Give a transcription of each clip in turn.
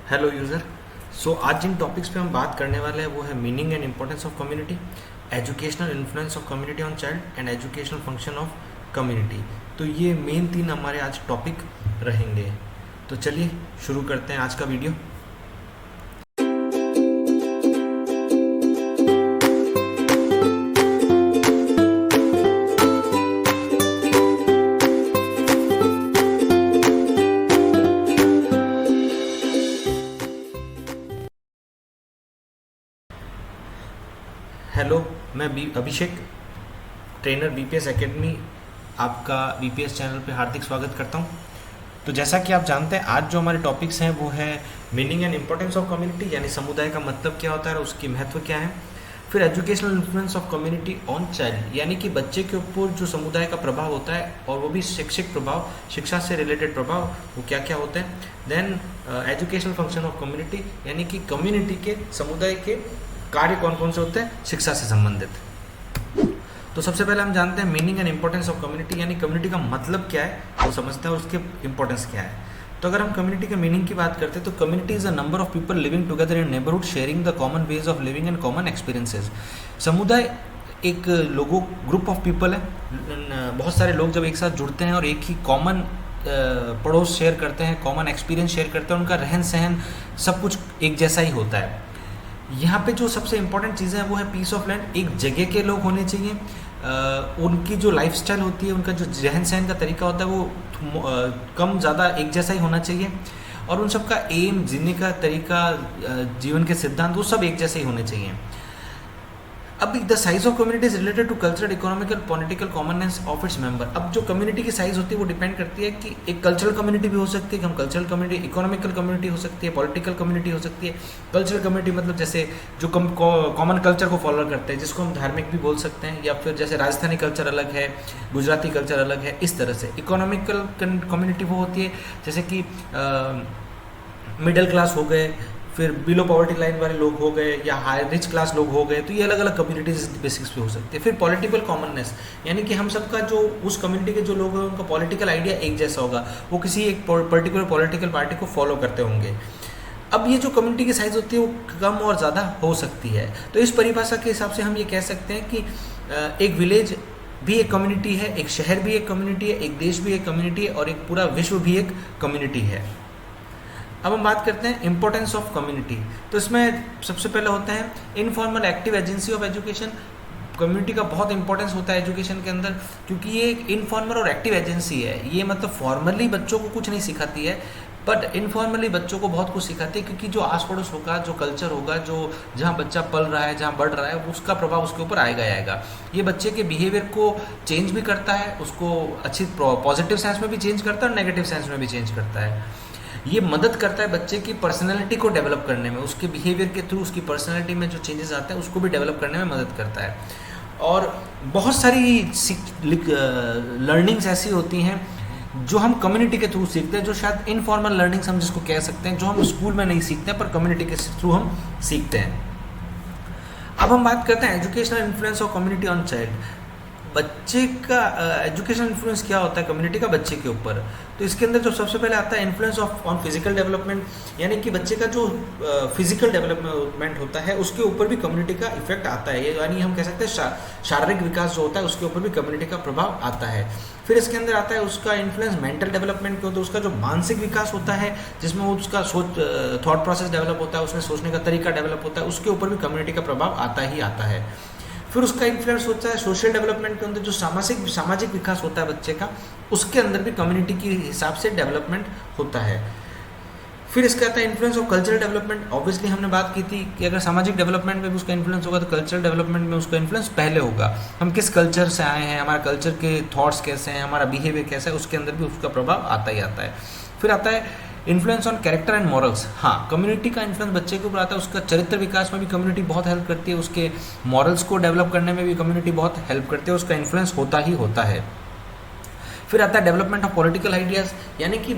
Hello user. आज जिन topics पे हम बात करने वाले हैं वो है meaning and importance of community, educational influence of community on child and educational function of community. तो ये मेन तीन हमारे आज टॉपिक रहेंगे। तो चलिए शुरू करते हैं आज का वीडियो। हेलो, मैं अभिषेक, ट्रेनर बीपीएस एकेडमी, आपका बीपीएस चैनल पे हार्दिक स्वागत करता हूँ। तो जैसा कि आप जानते हैं, आज जो हमारे टॉपिक्स हैं वो है meaning and importance of community, यानी समुदाय का मतलब क्या होता है और उसकी महत्व क्या है। फिर educational influence of community on child, यानी कि बच्चे के ऊपर जो समुदाय का प्रभाव होता है और वो भी शैक्षिक प्रभाव, शिक्षा से रिलेटेड प्रभाव, वो क्या क्या होते हैं। Then educational function of community, यानी कि कम्युनिटी के, समुदाय के कार्य कौन कौन से होते हैं शिक्षा से संबंधित। तो सबसे पहले हम जानते हैं meaning and importance of community, यानी कम्युनिटी का मतलब क्या है वो समझते हैं और उसके इम्पोर्टेंस क्या है। तो अगर हम कम्युनिटी के मीनिंग की बात करते हैं तो community is a number of people living together in neighbourhood sharing the common ways of living and common experiences. समुदाय एक लोगों, ग्रुप ऑफ पीपल है, बहुत सारे लोग जब एक साथ जुड़ते हैं और एक ही कॉमन पड़ोस शेयर करते हैं, कॉमन एक्सपीरियंस शेयर करते हैं, उनका रहन सहन सब कुछ एक जैसा ही होता है। यहाँ पे जो सबसे इम्पोर्टेंट चीज़ें हैं वो है पीस ऑफ लैंड, एक जगह के लोग होने चाहिए, उनकी जो लाइफस्टाइल होती है, उनका जो रहन सहन का तरीका होता है वो कम ज़्यादा एक जैसा ही होना चाहिए, और उन सब का एम, जीने का तरीका, जीवन के सिद्धांत, वो सब एक जैसे ही होने चाहिए। अब the size of community is related to cultural, economical, political commonness of its member. अब जो कम्युनिटी की साइज होती है वो डिपेंड करती है कि एक कल्चरल कम्युनिटी भी हो सकती है, कि हम कल्चरल कम्युनिटी, इकोनॉमिकल कम्युनिटी हो सकती है, पॉलिटिकल कम्युनिटी हो सकती है। कल्चरल कम्युनिटी मतलब जैसे जो कॉमन कल्चर को फॉलो करते हैं, जिसको हम धार्मिक भी बोल सकते हैं, या फिर जैसे राजस्थानी कल्चर अलग है, गुजराती कल्चर अलग है, इस तरह से। इकोनॉमिकल कम्युनिटी वो होती है जैसे कि मिडिल क्लास हो गए, फिर बिलो पॉवर्टी लाइन वाले लोग हो गए, या हाई रिच क्लास लोग हो गए। तो ये अलग अलग कम्युनिटीज बेसिक्स पे हो सकते हैं। फिर पॉलिटिकल कॉमननेस, यानी कि हम सबका जो उस कम्युनिटी के जो लोग हैं उनका पॉलिटिकल आइडिया एक जैसा होगा, वो किसी एक पर्टिकुलर पॉलिटिकल पार्टी को फॉलो करते होंगे। अब ये जो कम्युनिटी की साइज़ होती है वो कम और ज़्यादा हो सकती है। तो इस परिभाषा के हिसाब से हम ये कह सकते हैं कि एक विलेज भी एक कम्युनिटी है, एक शहर भी एक कम्युनिटी है, एक देश भी एक कम्युनिटी है, और एक पूरा विश्व भी एक कम्युनिटी है। अब हम बात करते हैं इम्पोर्टेंस ऑफ कम्युनिटी। तो इसमें सबसे पहले होते हैं informal active agency of education. Community का बहुत इंपॉर्टेंस होता है एजुकेशन के अंदर, क्योंकि ये एक इनफॉर्मल और एक्टिव एजेंसी है। ये मतलब फॉर्मली बच्चों को कुछ नहीं सिखाती है, बट इनफॉर्मली बच्चों को बहुत कुछ सिखाती है, क्योंकि जो आस पड़ोस होगा, जो कल्चर होगा, जो जहाँ बच्चा पल रहा है, जहाँ बढ़ रहा है, उसका प्रभाव उसके ऊपर आएगा ही आएगा। ये बच्चे के बिहेवियर को चेंज भी करता है, उसको अच्छी पॉजिटिव सेंस में भी चेंज करता है और नेगेटिव सेंस में भी चेंज करता है। ये मदद करता है बच्चे की पर्सनैलिटी को डेवलप करने में, उसके बिहेवियर के थ्रू उसकी पर्सनैलिटी में जो चेंजेस आते हैं उसको भी डेवलप करने में मदद करता है। और बहुत सारी लर्निंग्स ऐसी होती हैं जो हम कम्युनिटी के थ्रू सीखते हैं, जो शायद इनफॉर्मल लर्निंग्स हम जिसको कह सकते हैं, जो हम स्कूल में नहीं सीखते हैं पर कम्युनिटी के थ्रू हम सीखते हैं। अब हम बात करते हैं educational influence of community on child. बच्चे का एजुकेशनल इन्फ्लुएंस क्या होता है कम्युनिटी का बच्चे के ऊपर। तो इसके अंदर जो सबसे पहले आता है इन्फ्लुएंस ऑन फिजिकल डेवलपमेंट, यानी कि बच्चे का जो फिजिकल डेवलपमेंट होता है उसके ऊपर भी कम्युनिटी का इफेक्ट आता है। यानी हम कह सकते हैं शारीरिक विकास जो होता है उसके ऊपर भी कम्युनिटी का प्रभाव आता है। फिर इसके अंदर आता है उसका इन्फ्लुएंस मेंटल डेवलपमेंट के होता है, उसका जो मानसिक विकास होता है, जिसमें उसका थॉट प्रोसेस डेवलप होता है, उसमें सोचने का तरीका डेवलप होता है, उसके ऊपर भी कम्युनिटी का प्रभाव आता ही आता है। फिर उसका इन्फ्लुएंस होता है सोशल डेवलपमेंट के अंदर, जो सामाजिक विकास होता है बच्चे का, उसके अंदर भी कम्युनिटी के हिसाब से डेवलपमेंट होता है। फिर इसका आता है influence of cultural development. Obviously हमने बात की थी कि अगर सामाजिक डेवलपमेंट में भी उसका इन्फ्लुएंस होगा तो कल्चरल डेवलपमेंट में उसका इन्फ्लुएंस पहले होगा। हम किस कल्चर से आए हैं, हमारा कल्चर के थॉट्स कैसे हैं, हमारा बिहेवियर कैसा है, उसके अंदर भी उसका प्रभाव आता ही आता है। फिर आता है influence on character and morals. हाँ, कम्युनिटी का इन्फ्लुएंस बच्चे के ऊपर आता है, उसका चरित्र विकास में भी कम्युनिटी बहुत हेल्प करती है, उसके मॉरल्स को डेवलप करने में भी कम्युनिटी बहुत हेल्प करती है, उसका इन्फ्लुएंस होता ही होता है। फिर आता है डेवलपमेंट ऑफ पॉलिटिकल आइडियाज़, यानी कि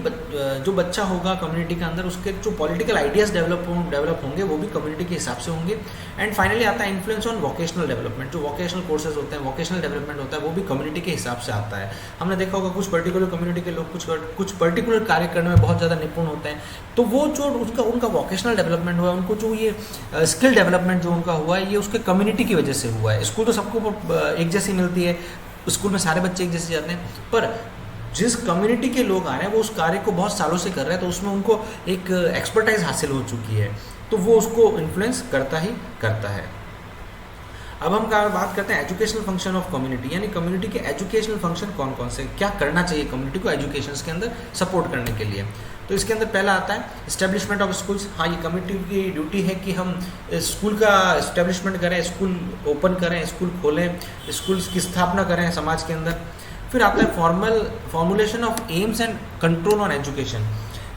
जो बच्चा होगा कम्युनिटी के अंदर उसके जो पॉलिटिकल आइडियाज़ डेवलप होंगे वो भी कम्युनिटी के हिसाब से होंगे। एंड फाइनली आता है इन्फ्लुएंस ऑन वोकेशनल डेवलपमेंट, जो वोकेशनल कोर्सेज होते हैं, वोकेशनल डेवलपमेंट होता है, वो भी कम्युनिटी के हिसाब से आता है। हमने देखा होगा कुछ पर्टिकुलर कम्युनिटी के लोग कुछ पर्टिकुलर कार्य करने में बहुत ज़्यादा निपुण होते हैं, तो वो जो उनका वोकेशनल डेवलपमेंट हुआ है, उनको जो ये स्किल डेवलपमेंट जो उनका हुआ है, ये उसके कम्युनिटी की वजह से हुआ है। स्कूल तो सबको एक जैसी मिलती है, स्कूल में सारे बच्चे एक जैसे जाते हैं, पर जिस कम्युनिटी के लोग आ रहे हैं वो उस कार्य को बहुत सालों से कर रहे हैं, तो उसमें उनको एक एक्सपर्टाइज हासिल हो चुकी है, तो वो उसको इन्फ्लुएंस करता ही करता है। अब हम बात करते हैं एजुकेशनल फंक्शन ऑफ कम्युनिटी, यानी कम्युनिटी के एजुकेशनल फंक्शन कौन कौन से, क्या करना चाहिए कम्युनिटी को एजुकेशन के अंदर सपोर्ट करने के लिए। तो इसके अंदर पहला आता है इस्टेब्लिशमेंट ऑफ स्कूल्स। हाँ, ये कम्युनिटी की ड्यूटी है कि हम स्कूल का इस्टेब्लिशमेंट करें, स्कूल ओपन करें, स्कूल खोलें, स्कूल्स की स्थापना करें समाज के अंदर। फिर आता है formulation of AIIMS and control on education,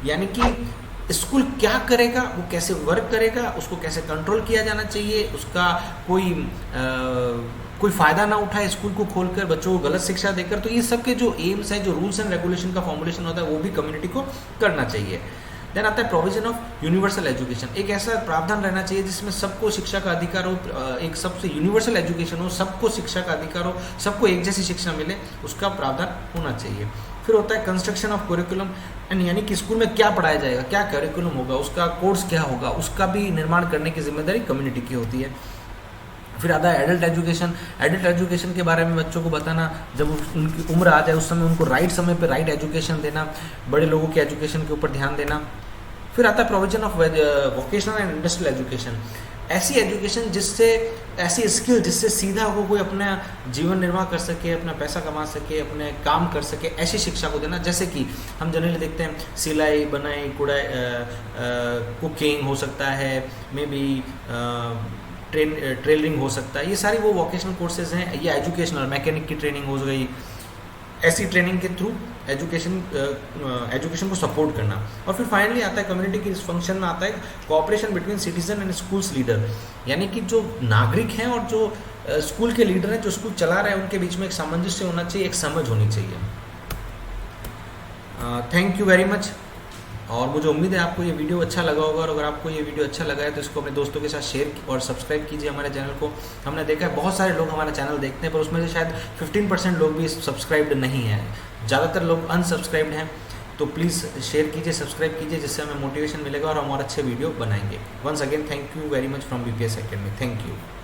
यानी कि स्कूल क्या करेगा, वो कैसे वर्क करेगा, उसको कैसे कंट्रोल किया जाना चाहिए, उसका कोई फ़ायदा ना उठाए स्कूल को खोलकर बच्चों को गलत शिक्षा देकर। तो ये सब के जो एम्स हैं, जो रूल्स एंड रेगुलेशन का फॉर्मुलेशन होता है, वो भी कम्युनिटी को करना चाहिए। देन आता है प्रोविजन ऑफ यूनिवर्सल एजुकेशन, एक ऐसा प्रावधान रहना चाहिए जिसमें सबको शिक्षा का अधिकार हो, एक सबसे यूनिवर्सल एजुकेशन हो, सबको शिक्षा का अधिकार हो, सबको एक जैसी शिक्षा मिले, उसका प्रावधान होना चाहिए। फिर होता है कंस्ट्रक्शन ऑफ करिकुलम, यानी कि स्कूल में क्या पढ़ाया जाएगा, क्या करिकुलम होगा, उसका कोर्स क्या होगा, उसका भी निर्माण करने की जिम्मेदारी कम्युनिटी की होती है। फिर आता है एडल्ट एजुकेशन। एडल्ट एजुकेशन के बारे में बच्चों को बताना, जब उनकी उम्र आ जाए उस समय उनको राइट समय पे राइट एजुकेशन देना, बड़े लोगों के एजुकेशन के ऊपर ध्यान देना। फिर आता है provision of vocational and industrial education, ऐसी एजुकेशन जिससे, ऐसी स्किल जिससे सीधा वो कोई अपना जीवन निर्वाह कर सके, अपना पैसा कमा सके, अपने काम कर सके, ऐसी शिक्षा को देना। जैसे कि हम जनरली देखते हैं सिलाई, बुनाई, कुकिंग हो सकता है, मे बी ट्रेलरिंग हो सकता है, ये सारी वो वोकेशनल कोर्सेज हैं। ये एजुकेशनल, मैकेनिक की ट्रेनिंग हो गई, ऐसी ट्रेनिंग के थ्रू एजुकेशन को सपोर्ट करना। और फिर फाइनली आता है कम्युनिटी के इस फंक्शन में आता है cooperation between citizen and schools leader, यानी कि जो नागरिक हैं और जो स्कूल के लीडर हैं, जो स्कूल चला रहे हैं, उनके बीच में एक सामंजस्य होना चाहिए, एक समझ होनी चाहिए। Thank you very much. और मुझे उम्मीद है आपको ये वीडियो अच्छा लगा होगा, और अगर आपको ये वीडियो अच्छा लगा है तो इसको अपने दोस्तों के साथ शेयर और सब्सक्राइब कीजिए हमारे चैनल को। हमने देखा है बहुत सारे लोग हमारा चैनल देखते हैं, पर उसमें से शायद 15% लोग भी सब्सक्राइब्ड नहीं हैं, ज़्यादातर लोग अनसब्सक्राइब्ड हैं। तो प्लीज़ शेयर कीजिए, सब्सक्राइब कीजिए, जिससे हमें मोटिवेशन मिलेगा और हम और अच्छे वीडियो बनाएंगे। Once again thank you very much from BPS Academy। Thank you.